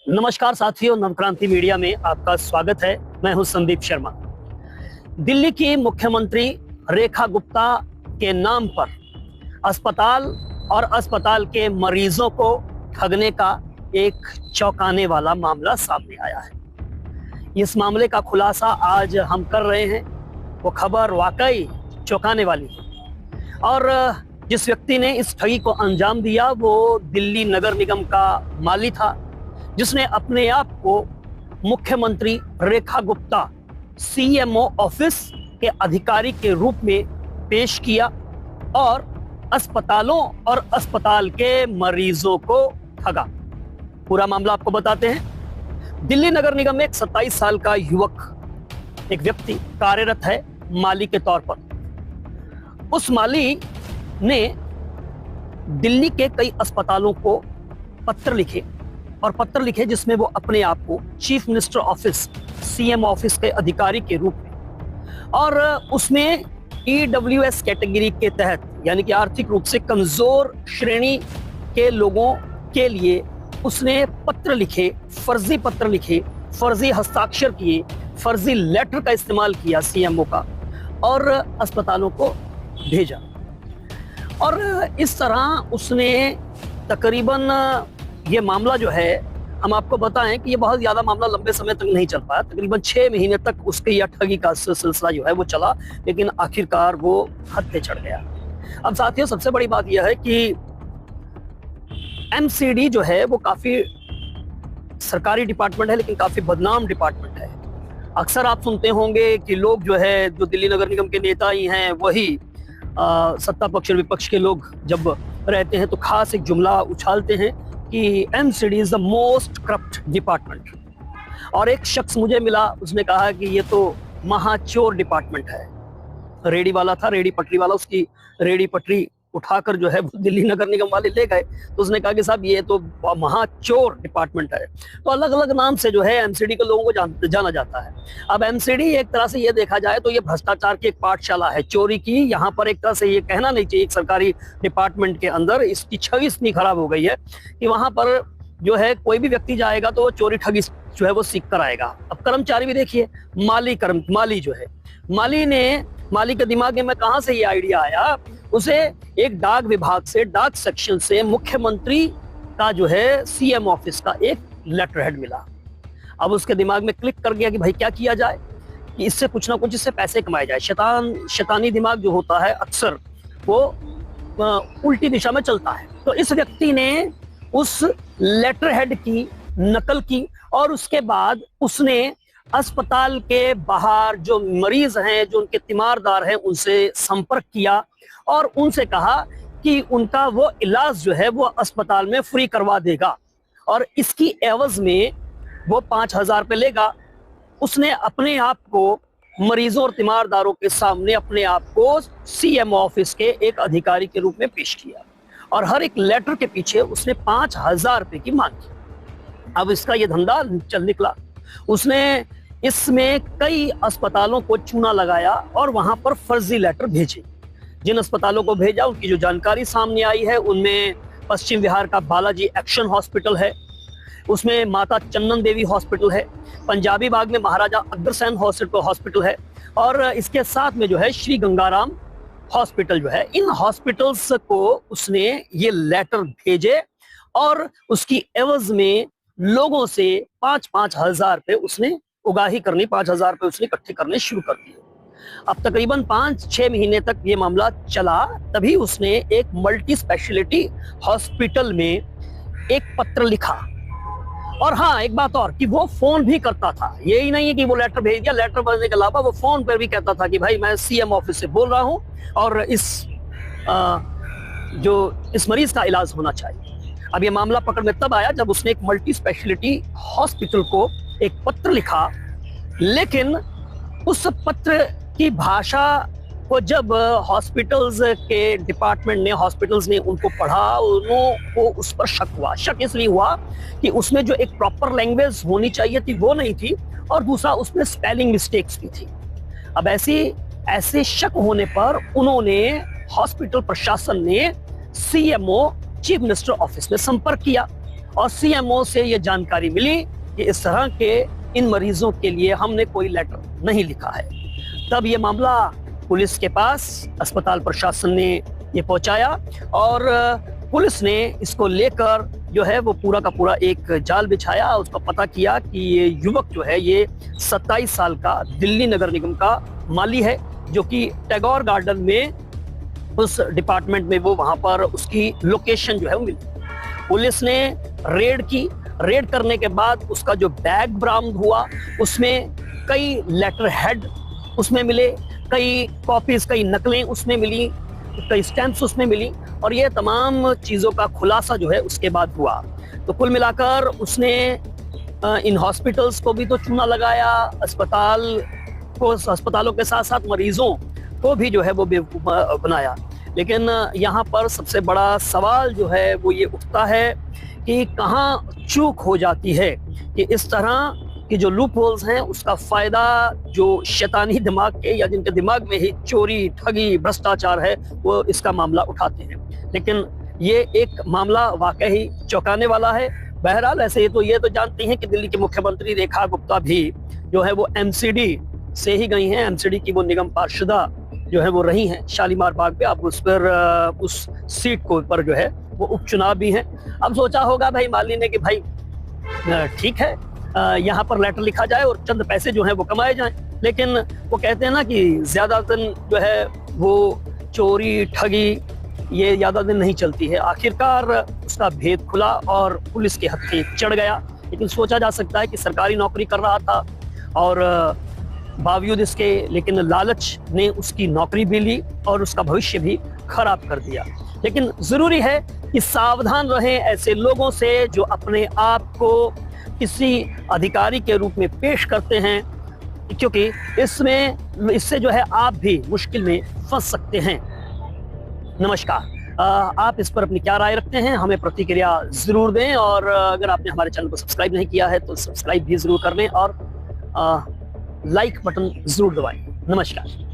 नमस्कार साथियों, नवक्रांति मीडिया में आपका स्वागत है। मैं हूं संदीप शर्मा। दिल्ली की मुख्यमंत्री रेखा गुप्ता के नाम पर अस्पताल और अस्पताल के मरीजों को ठगने का एक चौंकाने वाला मामला सामने आया है। इस मामले का खुलासा आज हम कर रहे हैं। वो खबर वाकई चौंकाने वाली है और जिस व्यक्ति ने इस ठगी को अंजाम दिया वो दिल्ली नगर निगम का माली था, जिसने अपने आप को मुख्यमंत्री रेखा गुप्ता सीएमओ ऑफिस के अधिकारी के रूप में पेश किया और अस्पतालों और अस्पताल के मरीजों को ठगा। पूरा मामला आपको बताते हैं। दिल्ली नगर निगम में एक 27 साल का युवक, एक व्यक्ति कार्यरत है माली के तौर पर। उस माली ने दिल्ली के कई अस्पतालों को पत्र लिखे जिसमें वो अपने आप को chief minister office, CM office के अधिकारी के रूप में, और उसमें ईडब्ल्यूएस कैटेगरी के तहत यानी कि आर्थिक रूप से कमजोर श्रेणी के लोगों के लिए उसने फर्जी पत्र लिखे, फर्जी हस्ताक्षर किए, फर्जी लेटर का इस्तेमाल किया सीएमओ का और अस्पतालों को भेजा। और इस तरह उसने तकरीबन, ये मामला जो है, हम आपको बताएं कि ये बहुत ज्यादा मामला लंबे समय तक नहीं चल पाया। तकरीबन 6 महीने तक उसके यह ठगी का सिलसिला जो है वो चला, लेकिन आखिरकार वो हद पे चढ़ गया। अब साथियों, सबसे बड़ी बात यह है कि एमसीडी जो है वो काफी सरकारी डिपार्टमेंट है, लेकिन काफी बदनाम डिपार्टमेंट है। अक्सर आप सुनते होंगे कि लोग जो दिल्ली नगर निगम के नेता ही हैं, वही सत्ता पक्ष और विपक्ष के लोग जब रहते हैं तो खास एक जुमला उछालते हैं कि MCD is the most corrupt department. और एक शख्स मुझे मिला, उसने कहा कि ये तो महाचोर डिपार्टमेंट है। रेडी वाला था, रेडी पटरी वाला, उसकी रेडी पटरी उठाकर जो है वो दिल्ली नगर निगम वाले ले गए। तो उसने कहा कि साहब ये तो महाचोर डिपार्टमेंट है। तो अलग अलग नाम से जो है एमसीडी के लोगों को जाना जाता है। अब एमसीडी एक तरह से ये देखा जाए तो ये भ्रष्टाचार की एक पाठशाला है, चोरी की। यहाँ पर एक तरह से ये कहना नहीं चाहिए, एक सरकारी डिपार्टमेंट के अंदर इसकी छवि इतनी खराब हो गई है कि वहां पर जो है कोई भी व्यक्ति जाएगा तो वो चोरी ठगी जो है वो सीख कर आएगा। अब कर्मचारी भी देखिए, माली जो है, माली के दिमाग में कहां से ये आइडिया आया, उसे एक डाक विभाग से, डाक सेक्शन से मुख्यमंत्री का जो है सीएम ऑफिस का एक लेटर हेड मिला। अब उसके दिमाग में क्लिक कर गया कि भाई क्या किया जाए कि इससे कुछ ना कुछ इससे पैसे कमाए जाए। शैतानी दिमाग जो होता है अक्सर वो उल्टी दिशा में चलता है। तो इस व्यक्ति ने उस लेटर हेड की नकल की और उसके बाद उसने अस्पताल के बाहर जो मरीज हैं, जो उनके तीमारदार हैं, उनसे संपर्क किया और उनसे कहा कि उनका वो इलाज जो है वो अस्पताल में फ्री करवा देगा और इसकी एवज में वो 5,000 रुपये लेगा। उसने अपने आप को मरीजों और तीमारदारों के सामने अपने आप को सीएम ऑफिस के एक अधिकारी के रूप में पेश किया और हर एक लेटर के पीछे उसने 5,000 रुपये की मांग की। अब इसका ये धंधा चल निकला। उसने इसमें कई अस्पतालों को चूना लगाया और वहां पर फर्जी लेटर भेजे। जिन अस्पतालों को भेजा उनकी जो जानकारी सामने आई है उनमें पश्चिम बिहार का बालाजी एक्शन हॉस्पिटल है, उसमें माता चन्नन देवी हॉस्पिटल है, पंजाबी बाग में महाराजा अग्रसेन हॉस्पिटल है और इसके साथ में जो है श्री गंगाराम हॉस्पिटल जो है। इन हॉस्पिटल्स को उसने ये लेटर भेजे और उसकी एवज में लोगों से 5,000 रुपये उसने उगाही करनी, 5,000 रुपये उसने इकट्ठे करने शुरू कर दिए। अब तकरीबन 5-6 महीने तक ये मामला चला। तभी उसने एक मल्टी स्पेशलिटी हॉस्पिटल में एक पत्र लिखा। और हाँ, एक बात और कि वो फोन भी करता था। यही नहीं है कि वो लेटर भेज दिया, लेटर भेजने के अलावा वो फोन पर भी कहता था कि भाई मैं सीएम ऑफिस से बोल रहा हूँ और इस मरीज का इलाज होना चाहिए। अब ये मामला पकड़ में तब आया जब उसने एक मल्टी स्पेशलिटी हॉस्पिटल को एक पत्र लिखा, लेकिन उस पत्र की भाषा को जब हॉस्पिटल्स के डिपार्टमेंट ने, हॉस्पिटल्स ने उनको पढ़ा, उनको उस पर शक हुआ। शक इसलिए हुआ कि उसमें जो एक प्रॉपर लैंग्वेज होनी चाहिए थी वो नहीं थी और दूसरा उसमें स्पेलिंग मिस्टेक्स भी थी। अब ऐसे शक होने पर उन्होंने, हॉस्पिटल प्रशासन ने सीएमओ चीफ मिनिस्टर ऑफिस में संपर्क किया और सीएमओ से ये जानकारी मिली कि इस तरह के इन मरीजों के लिए हमने कोई लेटर नहीं लिखा है। तब ये मामला पुलिस के पास अस्पताल प्रशासन ने ये पहुंचाया और पुलिस ने इसको लेकर जो है वो पूरा का पूरा एक जाल बिछाया। उसका पता किया कि ये युवक जो है ये 27 साल का दिल्ली नगर निगम का माली है, जो कि टैगोर गार्डन में उस डिपार्टमेंट में वो वहां पर उसकी लोकेशन जो है वो मिली। पुलिस ने रेड की। रेड करने के बाद उसका जो बैग बरामद हुआ उसमें कई लेटर हेड उसमें मिले, कई कॉपीज, कई नकलें उसमें मिली, कई स्टैंप्स उसमें मिली और ये तमाम चीज़ों का खुलासा जो है उसके बाद हुआ। तो कुल मिलाकर उसने इन हॉस्पिटल्स को भी तो चूना लगाया, अस्पतालों के साथ साथ मरीजों को भी जो है वो बेवकूफ़ बनाया। लेकिन यहाँ पर सबसे बड़ा सवाल जो है वो ये उठता है कि कहाँ चूक हो जाती है कि इस तरह कि जो लूप होल्स हैं उसका फायदा जो शैतानी दिमाग के या जिनके दिमाग में ही चोरी, ठगी, भ्रष्टाचार है वो इसका मामला उठाते हैं। लेकिन ये एक मामला वाकई चौंकाने वाला है। बहरहाल ऐसे तो ये तो जानती हैं कि दिल्ली की मुख्यमंत्री रेखा गुप्ता भी जो है वो एमसीडी से ही गई हैं। एमसीडी की वो निगम पार्षदा जो है वो रही हैं शालीमार बाग पे। अब उस पर उस सीट को पर जो है वो उपचुनाव भी हैं। अब सोचा होगा भाई माली ने कि भाई ठीक है यहाँ पर लेटर लिखा जाए और चंद पैसे जो हैं वो कमाए जाएं। लेकिन वो कहते हैं ना कि ज्यादा दिन जो है वो चोरी, ठगी ये ज्यादा दिन नहीं चलती है। आखिरकार उसका भेद खुला और पुलिस के हत्थे चढ़ गया। लेकिन सोचा जा सकता है कि सरकारी नौकरी कर रहा था और बावजूद इसके लेकिन लालच ने उसकी नौकरी भी ली और उसका भविष्य भी खराब कर दिया। लेकिन जरूरी है कि सावधान रहें ऐसे लोगों से जो अपने आप को किसी अधिकारी के रूप में पेश करते हैं, क्योंकि इससे जो है आप भी मुश्किल में फंस सकते हैं। नमस्कार, आप इस पर अपनी क्या राय रखते हैं हमें प्रतिक्रिया जरूर दें और अगर आपने हमारे चैनल को सब्सक्राइब नहीं किया है तो सब्सक्राइब भी जरूर कर लें और लाइक बटन जरूर दबाएं। नमस्कार।